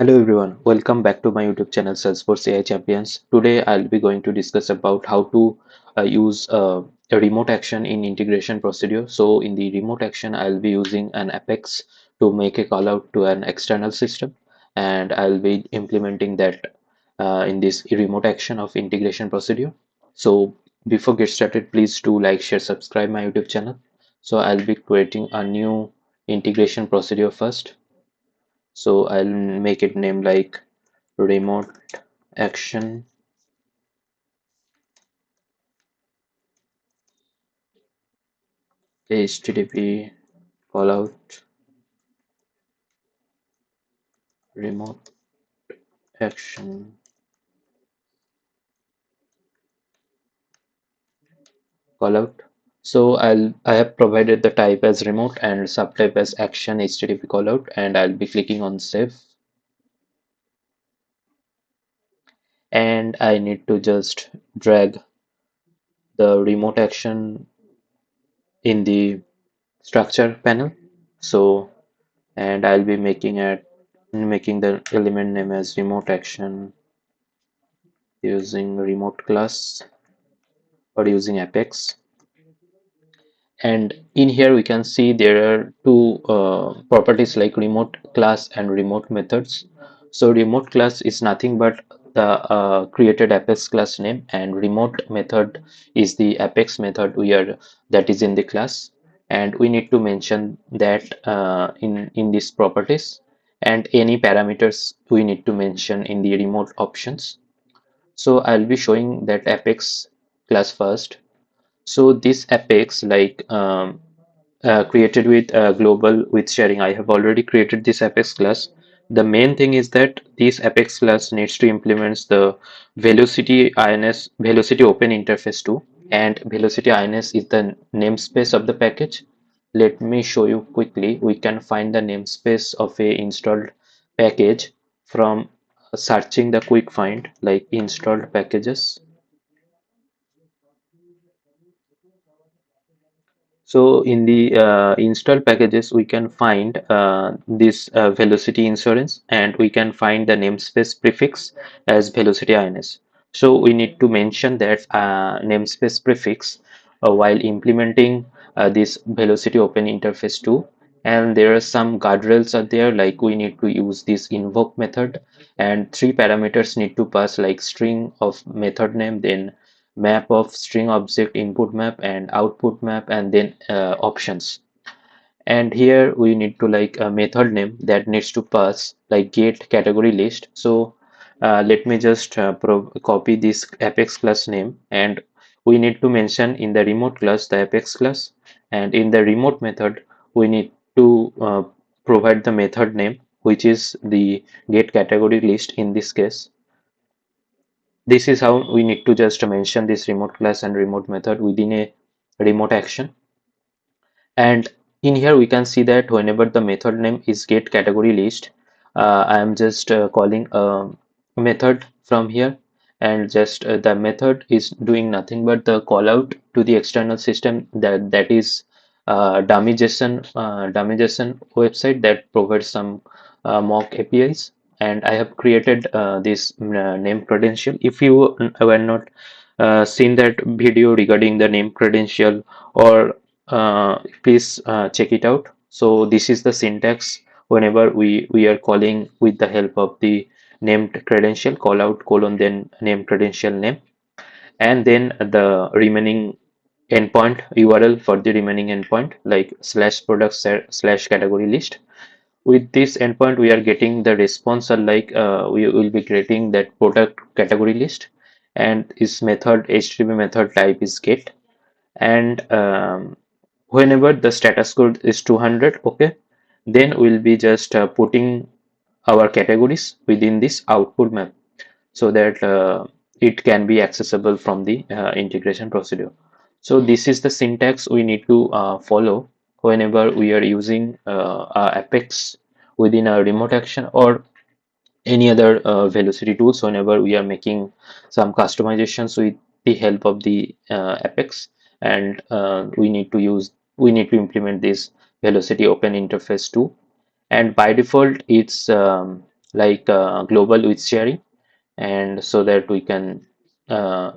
Hello everyone, welcome back to my YouTube channel Salesforce AI Champions. Today I'll be going to discuss about how to use a remote action in integration procedure. So in the remote action, I'll be using an Apex to make a call out to an external system, and I'll be implementing that in this remote action of integration procedure. So before get started, please do like, share, subscribe my YouTube channel. So I'll be creating a new integration procedure first. So I'll make it name like remote action HTTP callout remote action callout. So I have provided the type as remote and subtype as action HTTP callout, and I'll be clicking on save, and I need to just drag the remote action in the structure panel. So and I'll be making the element name as remote action using remote class or using Apex. And in here we can see there are two properties like remote class and remote methods. So remote class is nothing but the created Apex class name, and remote method is the Apex method that is in the class, and we need to mention that in these properties, and any parameters we need to mention in the remote options. So I'll be showing that Apex class first. So this Apex created with global with sharing. I have already created this Apex class. The main thing is that this Apex class needs to implement the velocity open interface too, and velocity ins is the namespace of the package. Let me show you quickly. We can find the namespace of a installed package from searching the quick find like installed packages. So in the installed packages, we can find this velocity insurance, and we can find the namespace prefix as velocity ins. So we need to mention that namespace prefix while implementing this velocity open interface too. And there are some guardrails are there, like we need to use this invoke method, and three parameters need to pass like string of method name, then map of string object input map and output map, and then options. And here we need to like a method name that needs to pass like get category list. So let me just copy this Apex class name, and we need to mention in the remote class the Apex class, and in the remote method we need to provide the method name, which is the get category list in this case. This is how we need to just mention this remote class and remote method within a remote action. And in here we can see that whenever the method name is get category list, I am just calling a method from here, and just the method is doing nothing but the call out to the external system that is DummyJson website that provides some mock APIs. And I have created this name credential. If you were not seen that video regarding the name credential, or please check it out. So this is the syntax whenever we are calling with the help of the named credential, call out colon then name credential name, and then the remaining endpoint URL for the remaining endpoint like slash product slash category list. With this endpoint we are getting the response, or like we will be creating that product category list, and its method HTTP method type is get. And whenever the status code is 200, okay, then we'll be just putting our categories within this output map, so that it can be accessible from the integration procedure. So this is the syntax we need to follow whenever we are using Apex within a remote action, or any other velocity tools whenever we are making some customizations with the help of the Apex. And we need to implement this velocity open interface too. And by default it's like global with sharing, and so that we can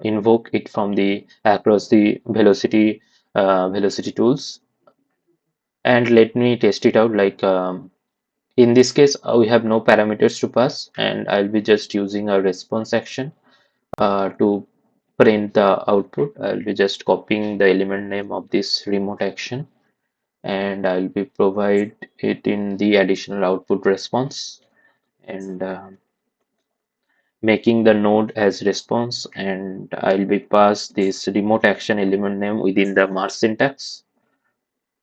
invoke it from the across the velocity tools. And let me test it out. Like in this case, we have no parameters to pass, and I'll be just using a response action to print the output. I'll be just copying the element name of this remote action, and I'll be provide it in the additional output response, and making the node as response, and I'll be pass this remote action element name within the mark syntax,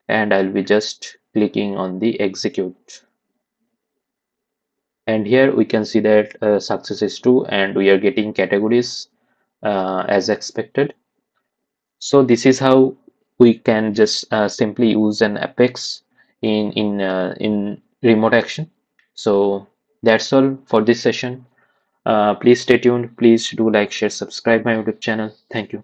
and I'll be just clicking on the execute. And here we can see that success is true, and we are getting categories as expected. So this is how we can just simply use an apex in remote action. So that's all for this session. Please stay tuned. Please do like, share, subscribe my YouTube channel. Thank you.